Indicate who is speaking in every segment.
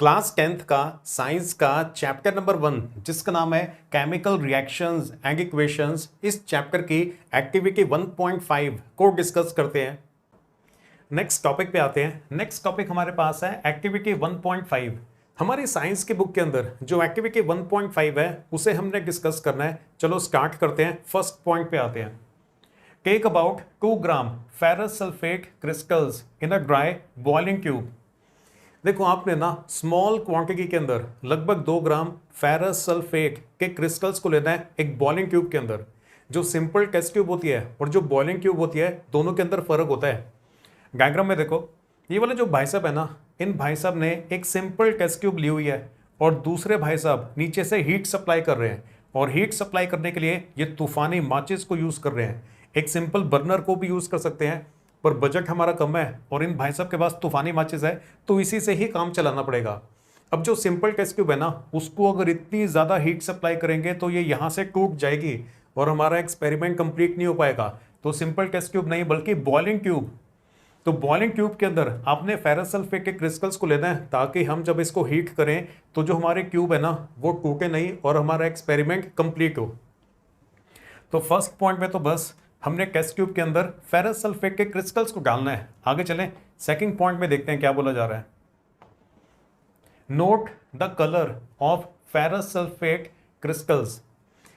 Speaker 1: Class 10th का science का chapter number 1 जिसका नाम है केमिकल रिएक्शंस एंड इक्वेशंस, इस चैप्टर की एक्टिविटी 1.5 को डिस्कस करते हैं। नेक्स्ट टॉपिक पे आते हैं। नेक्स्ट टॉपिक हमारे पास है एक्टिविटी 1.5। हमारी साइंस की बुक के अंदर जो एक्टिविटी 1.5 है उसे हमने डिस्कस करना है। चलो स्टार्ट करते हैं। फर्स्ट पॉइंट पे आते हैं। Take about 2 gram ferrous sulphate crystals in a dry boiling tube. देखो आपने ना स्मॉल क्वांटिटी के अंदर लगभग 2 ग्राम फेरस सल्फेट के क्रिस्टल्स को लेना है एक बॉइलिंग ट्यूब के अंदर। जो सिंपल टेस्ट ट्यूब होती है और जो बॉइलिंग ट्यूब होती है दोनों के अंदर फर्क होता है। डायग्राम में देखो, ये वाले जो भाई साहब है ना, इन भाई साहब ने एक सिंपल टेस्ट ट्यूब ली हुई है और दूसरे भाई साहब नीचे से हीट सप्लाई कर रहे हैं और हीट सप्लाई करने के लिए ये तूफानी माचिस को यूज कर रहे हैं। एक सिंपल बर्नर को भी यूज कर सकते हैं पर बजट हमारा कम है और इन भाई साहब के पास तूफानी माचिस है तो इसी से ही काम चलाना पड़ेगा। अब जो सिंपल टेस्ट ट्यूब है ना, उसको अगर इतनी ज़्यादा हीट सप्लाई करेंगे तो ये यहाँ से टूट जाएगी और हमारा एक्सपेरिमेंट कंप्लीट नहीं हो पाएगा। तो सिंपल टेस्ट ट्यूब नहीं बल्कि बॉइलिंग ट्यूब। तो बॉइलिंग ट्यूब के अंदर आपने फेरस सल्फेट के क्रिस्टल्स को लेना है ताकि हम जब इसको हीट करें तो जो हमारे ट्यूब है ना वो टूटे नहीं और हमारा एक्सपेरिमेंट कंप्लीट हो। तो फर्स्ट पॉइंट में तो बस हमने टेस्ट ट्यूब के अंदर फेरस सल्फेट के क्रिस्टल्स को डालना है। आगे चलें, सेकंड पॉइंट में देखते हैं क्या बोला जा रहा है। Note the colour of ferrous sulphate crystals.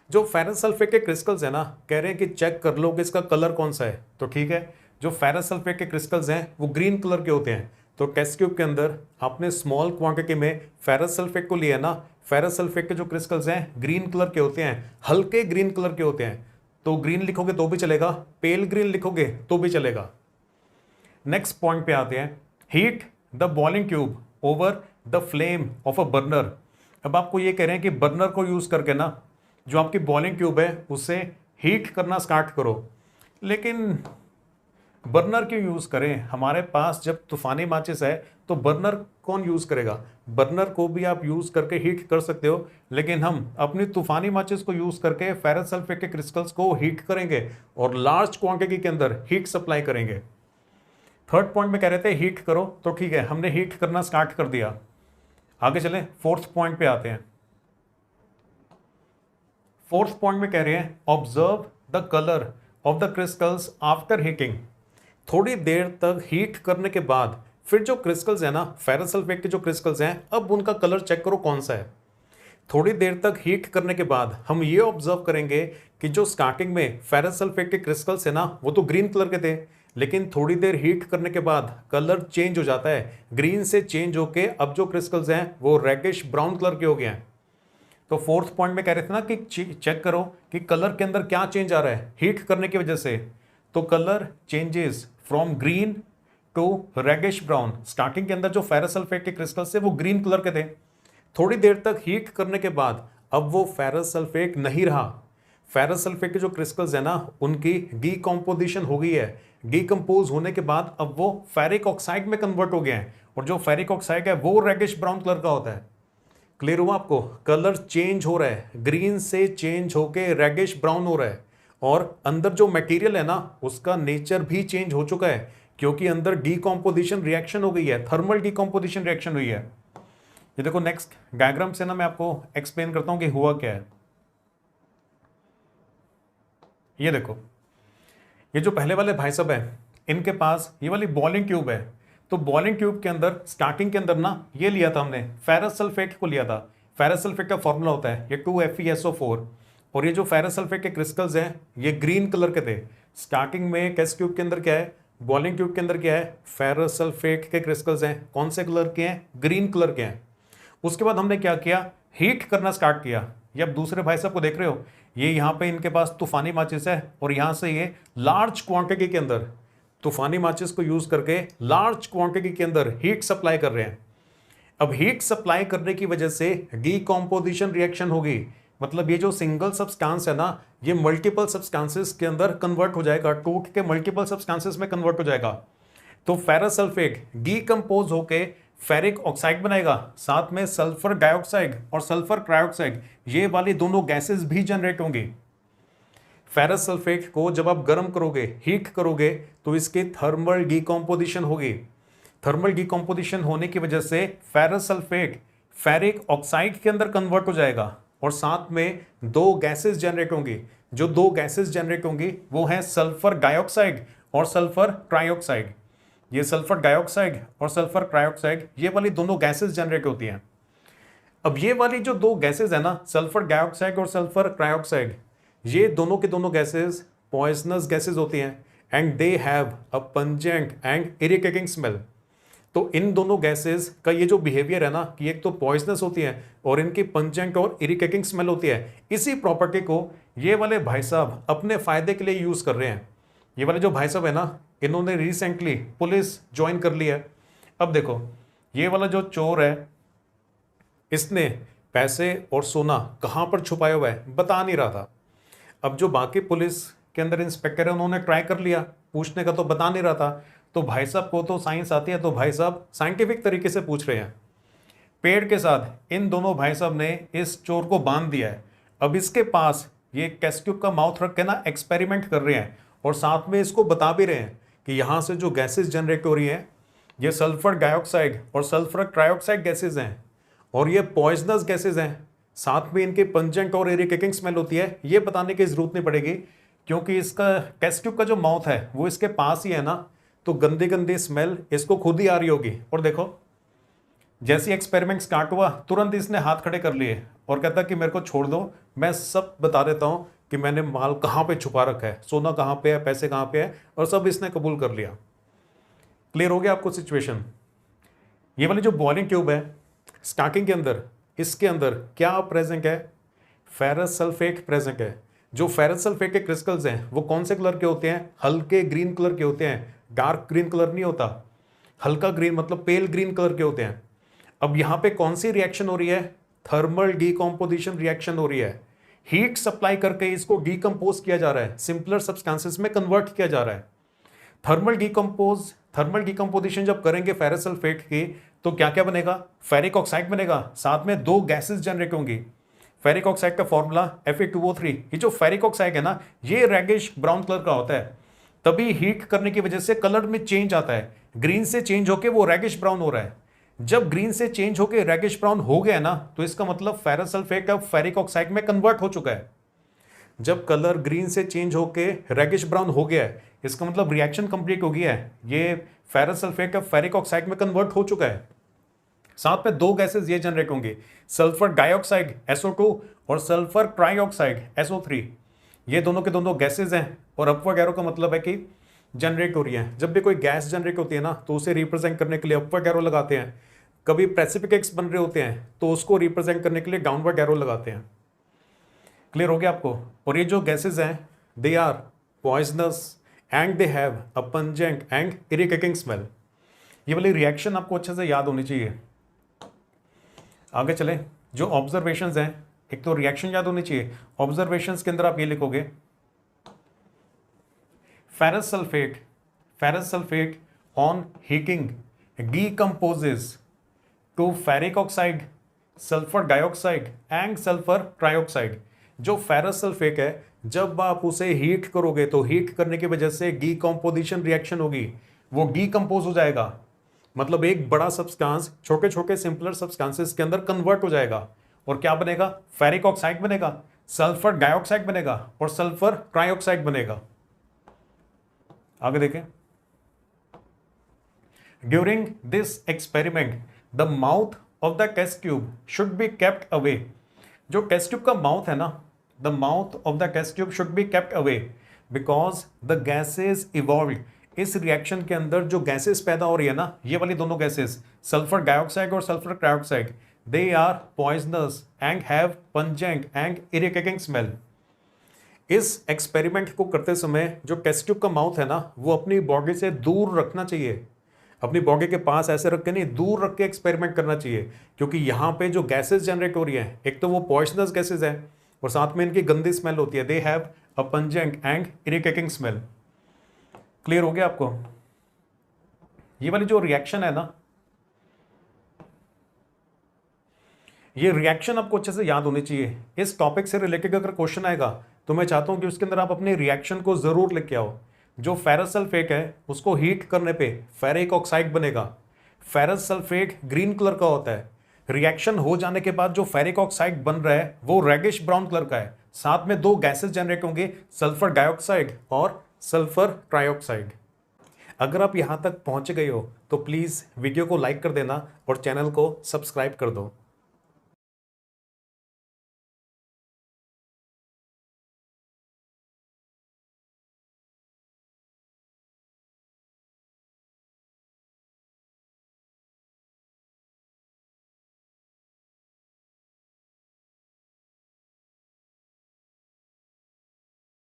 Speaker 1: जो फेरस सल्फेट के क्रिस्टल्स है ना, कह रहे हैं कि चेक कर लो कि इसका कलर कौन सा है। तो ठीक है, जो फेरस सल्फेट के क्रिस्टल्स हैं वो ग्रीन कलर के होते हैं। तो टेस्ट ट्यूब के अंदर आपने स्मॉल क्वांटिटी में फेरस सल्फेट को लिया ना, फेरस सल्फेट के जो क्रिस्टल्स हैं ग्रीन कलर के होते हैं, हल्के ग्रीन कलर के होते हैं। तो ग्रीन लिखोगे तो भी चलेगा, पेल ग्रीन लिखोगे तो भी चलेगा। नेक्स्ट पॉइंट पे आते हैं। Heat the boiling tube over the flame of a burner. अब आपको ये कह रहे हैं कि बर्नर को यूज करके ना जो आपकी बॉइलिंग ट्यूब है उसे हीट करना स्टार्ट करो। लेकिन बर्नर क्यों यूज करें? हमारे पास जब तूफानी माचिस है तो बर्नर कौन यूज करेगा? बर्नर को भी आप यूज करके हीट कर सकते हो, लेकिन हम अपनी तूफानी माचिस को यूज करके फेरस सल्फेट के क्रिस्टल्स को हीट करेंगे और लार्ज क्वांटिटी के अंदर हीट सप्लाई करेंगे। थर्ड पॉइंट में कह रहे थे हीट करो, तो ठीक है हमने हीट करना स्टार्ट कर दिया। आगे चलें, फोर्थ पॉइंट पे आते हैं। फोर्थ पॉइंट में कह रहे हैं observe the colour of the crystals after heating. थोड़ी देर तक हीट करने के बाद फिर जो क्रिस्टल्स है ना, फेरस सल्फेट के जो क्रिस्टल्स हैं, अब उनका कलर चेक करो कौन सा है। थोड़ी देर तक हीट करने के बाद हम ये ऑब्जर्व करेंगे कि जो स्टार्टिंग में फेरस सल्फेट के क्रिस्टल्स है ना वो तो ग्रीन कलर के थे, लेकिन थोड़ी देर हीट करने के बाद कलर चेंज हो जाता है। ग्रीन से चेंज होके अब जो क्रिस्टल्स हैं वो रेडिश ब्राउन कलर के हो गए हैं। तो फोर्थ पॉइंट में कह रहे थे ना कि चेक करो कि कलर के अंदर क्या चेंज आ रहा है हीट करने की वजह से। तो colour changes from green to reddish brown. Starting के अंदर जो फेरस सल्फेट के क्रिस्टल्स थे वो ग्रीन कलर के थे, थोड़ी देर तक हीट करने के बाद अब वो फेरस सल्फेट नहीं रहा। फेरस सल्फेट के जो क्रिस्टल्स है ना उनकी डीकम्पोजिशन हो गई है। डीकम्पोज होने के बाद अब वो फेरिक ऑक्साइड में कन्वर्ट हो गए हैं और जो फेरिक ऑक्साइड है वो रेडिश ब्राउन कलर का होता है। क्लियर हुआ आपको? कलर चेंज हो रहा है, ग्रीन से चेंज होके रेडिश ब्राउन हो रहा है और अंदर जो मटेरियल है ना उसका नेचर भी चेंज हो चुका है क्योंकि अंदर डीकम्पोजिशन रिएक्शन हो गई है, थर्मल डीकम्पोजिशन रिएक्शन हुई है। ये देखो नेक्स्ट डायग्राम से ना मैं आपको एक्सप्लेन करता हूं कि हुआ क्या है। ये देखो, ये जो पहले वाले भाई साहब है इनके पास ये वाली बॉइलिंग ट्यूब है। तो बॉइलिंग ट्यूब के अंदर स्टार्टिंग के अंदर ना ये लिया था हमने, फेरस सल्फेट को लिया था। फेरस सल्फेट का फॉर्मूला होता है ये 2FeSO4 और ये जो फेरस सल्फेट के क्रिस्टल्स हैं ये ग्रीन कलर के थे। स्टार्टिंग में टेस्ट ट्यूब के अंदर क्या है, बॉइलिंग ट्यूब के अंदर क्या है, फेरस सल्फेट के क्रिस्टल्स हैं। कौन से कलर के हैं? ग्रीन कलर के हैं। उसके बाद हमने क्या किया, हीट करना स्टार्ट किया। ये आप दूसरे भाई साहब को देख रहे हो, ये यहाँ पे इनके पास तूफानी माचिस है और यहाँ से ये लार्ज क्वांटिटी के अंदर तूफानी माचिस को यूज करके लार्ज क्वांटिटी के अंदर हीट सप्लाई कर रहे हैं। अब हीट सप्लाई करने की वजह से डीकम्पोजिशन रिएक्शन होगी, मतलब ये जो सिंगल सब्सटेंस है ना ये मल्टीपल सब्सटेंसेस के अंदर कन्वर्ट हो जाएगा, टूट के मल्टीपल सब्सटेंसेस में कन्वर्ट हो जाएगा। तो फेरस सल्फेट डीकम्पोज होके फेरिक ऑक्साइड बनाएगा, साथ में सल्फर डाइऑक्साइड और सल्फर ट्राइऑक्साइड ये वाली दोनों गैसेस भी जनरेट होंगी। फेरस सल्फेट को जब आप गर्म करोगे, हीट करोगे तो इसकी थर्मल डीकम्पोजिशन होगी। थर्मल डिकम्पोजिशन होने की वजह से फेरस सल्फेट फेरिक ऑक्साइड के अंदर कन्वर्ट हो जाएगा और साथ में दो गैसेस जनरेट होंगी। जो दो गैसेस जनरेट होंगी वो हैं सल्फर डाइऑक्साइड और सल्फर ट्राइऑक्साइड। ये सल्फर डाइऑक्साइड और सल्फर ट्राइऑक्साइड ये वाली दोनों गैसेस जनरेट होती हैं। अब ये वाली जो दो गैसेस है ना, सल्फर डाइऑक्साइड और सल्फर ट्राइऑक्साइड, ये दोनों के दोनों गैसेस पॉइजनस गैसेस होती हैं and they have a pungent and irritating smell. तो इन दोनों गैसेस का ये जो बिहेवियर है ना कि एक तो पॉइजनस होती है और इनकी पंजेंट और इरिटेटिंग स्मेल होती है, इसी प्रॉपर्टी को ये वाले भाई साहब अपने फायदे के लिए यूज कर रहे हैं। ये वाले जो भाई साहब है ना, इन्होंने रिसेंटली पुलिस ज्वाइन कर ली है। अब देखो, ये वाला जो चोर है इसने पैसे और सोना कहाँ पर छुपाया हुआ है बता नहीं रहा था। अब जो बाकी पुलिस के अंदर इंस्पेक्टर है उन्होंने ट्राई कर लिया पूछने का, तो बता नहीं रहा था। तो भाई साहब को तो साइंस आती है, तो भाई साहब साइंटिफिक तरीके से पूछ रहे हैं। पेड़ के साथ इन दोनों भाई साहब ने इस चोर को बांध दिया है। अब इसके पास ये टेस्ट ट्यूब का माउथ रख के ना एक्सपेरिमेंट कर रहे हैं और साथ में इसको बता भी रहे हैं कि यहाँ से जो गैसेस जनरेट हो रही है ये सल्फर डाइऑक्साइड और सल्फर ट्राइऑक्साइड गैसेज हैं और ये पॉइजनस गैसेज हैं। साथ में इनके पंजेंट और इरिटेटिंग स्मेल होती है, ये बताने की जरूरत नहीं पड़ेगी क्योंकि इसका टेस्ट ट्यूब का जो माउथ है वो इसके पास ही है ना, तो गंदी गंदी स्मेल इसको खुद ही आ रही होगी। और देखो, जैसे एक्सपेरिमेंट स्टार्ट हुआ तुरंत इसने हाथ खड़े कर लिए और कहता कि मेरे को छोड़ दो, मैं सब बता देता हूँ कि मैंने माल कहाँ पे छुपा रखा है, सोना कहाँ पे है, पैसे कहाँ पे है, और सब इसने कबूल कर लिया। क्लियर हो गया आपको सिचुएशन। ये वाली जो बॉइलिंग ट्यूब है स्टार्टिंग के अंदर, इसके अंदर क्या प्रेजेंट है, फेरस सल्फेट प्रेजेंट है। जो फेरस सल्फेट के क्रिस्टल्स हैं वो कौन से कलर के होते हैं, हल्के ग्रीन कलर के होते हैं, डार्क ग्रीन कलर नहीं होता। हल्का ग्रीन मतलब पेल ग्रीन कलर के होते हैं। अब यहाँ पे कौन सी रिएक्शन हो रही है, थर्मल डिकम्पोजिशन रिएक्शन हो रही है। हीट सप्लाई करके इसको डिकम्पोज किया जा रहा है, सिंपलर सब्सटेंसेस में कन्वर्ट किया जा रहा है। थर्मल डिकम्पोजिशन जब करेंगे फेरस सल्फेट की तो क्या क्या बनेगा, फेरिक ऑक्साइड बनेगा, साथ में दो गैसेस जनरेट होंगी। फेरिक ऑक्साइड का फॉर्मूला Fe2O3। ये जो फेरिक ऑक्साइड है ना ये रेडिश ब्राउन कलर का होता है, तभी हीट करने की वजह से कलर में चेंज आता है, ग्रीन से चेंज होके वो रेडिश ब्राउन हो रहा है। जब ग्रीन से चेंज होके रेडिश ब्राउन हो गया ना तो इसका मतलब फेरस सल्फेट अब फेरिक ऑक्साइड में कन्वर्ट हो चुका है। जब कलर ग्रीन से चेंज होके रेडिश ब्राउन हो गया है इसका मतलब रिएक्शन कंप्लीट हो गया है, ये फेरस सल्फेट अब फेरिक ऑक्साइड में कन्वर्ट हो चुका है। साथ में दो गैसेस ये जनरेट होंगे, सल्फर डाइऑक्साइड SO2 और सल्फर ट्राइऑक्साइड SO3। ये दोनों के दोनों गैसेस हैं और अपवर्ड एरो का मतलब है कि जनरेट हो रही है। जब भी कोई गैस जनरेट होती है ना तो उसे रिप्रेजेंट करने के लिए अपवर्ड एरो लगाते हैं। कभी प्रेसिपिटेट्स बन रहे होते हैं तो उसको रिप्रेजेंट करने के लिए डाउनवर्ड एरो लगाते हैं। क्लियर हो गया आपको। और ये जो गैसेस हैं they are poisonous and they have a pungent and irritating smell. ये वाली रिएक्शन आपको अच्छे से याद होनी चाहिए। आगे चले, जो ऑब्जर्वेशंस हैं, एक तो रिएक्शन याद होनी चाहिए। ऑब्जर्वेशंस के अंदर आप ये लिखोगे ferrous sulphate on heating decomposes to ferric oxide, sulphur dioxide and sulphur trioxide. जो फेरस सल्फेट है जब आप उसे हीट करोगे तो हीट करने की वजह से डिकम्पोजिशन रिएक्शन होगी, वो डिकम्पोज हो जाएगा, मतलब एक बड़ा सब्सटेंस छोटे छोटे सिंपलर सब्सटेंसेस के अंदर कन्वर्ट हो जाएगा और क्या बनेगा, फेरिक ऑक्साइड बनेगा, सल्फर डाइऑक्साइड बनेगा और सल्फर ट्राइऑक्साइड बनेगा। आगे देखें, during this experiment the mouth of the test tube should be kept away. जो टेस्ट ट्यूब का माउथ है ना, the mouth of the test tube should be kept away because the gases evolve. इस reaction के अंदर जो gases पैदा हो रही है ना, ये वाली दोनों गैसेस सल्फर डाइऑक्साइड और sulphur trioxide, they are poisonous and have pungent and irritating smell. इस एक्सपेरिमेंट को करते समय जो टेस्ट ट्यूब का माउथ है ना वो अपनी बॉडी से दूर रखना चाहिए, अपनी बॉडी के पास ऐसे रख के नहीं, दूर रख के एक्सपेरिमेंट करना चाहिए, क्योंकि यहाँ पे जो गैसेस जनरेट हो रही है एक तो वो पॉइजनस गैसेस है और साथ में इनकी गंदी स्मेल होती है, दे have a pungent and irritating smell. Clear हो गया आपको। ये वाली जो रिएक्शन है ना, ये रिएक्शन आपको अच्छे से याद होनी चाहिए। इस टॉपिक से रिलेटेड अगर क्वेश्चन आएगा तो मैं चाहता हूं कि उसके अंदर आप अपनी रिएक्शन को जरूर लिख के आओ। जो फेरस सल्फेट है उसको हीट करने पे फेरिक ऑक्साइड बनेगा, फेरस सल्फेट ग्रीन कलर का होता है। रिएक्शन हो जाने के बाद जो फेरिक ऑक्साइड बन रहा है वो रेडिश ब्राउन कलर का है। साथ में दो गैसेस जनरेट होंगे, सल्फर डाइऑक्साइड और सल्फर ट्राइऑक्साइड। अगर आप यहां तक पहुंच गए हो तो प्लीज वीडियो को लाइक कर देना और चैनल को सब्सक्राइब कर दो।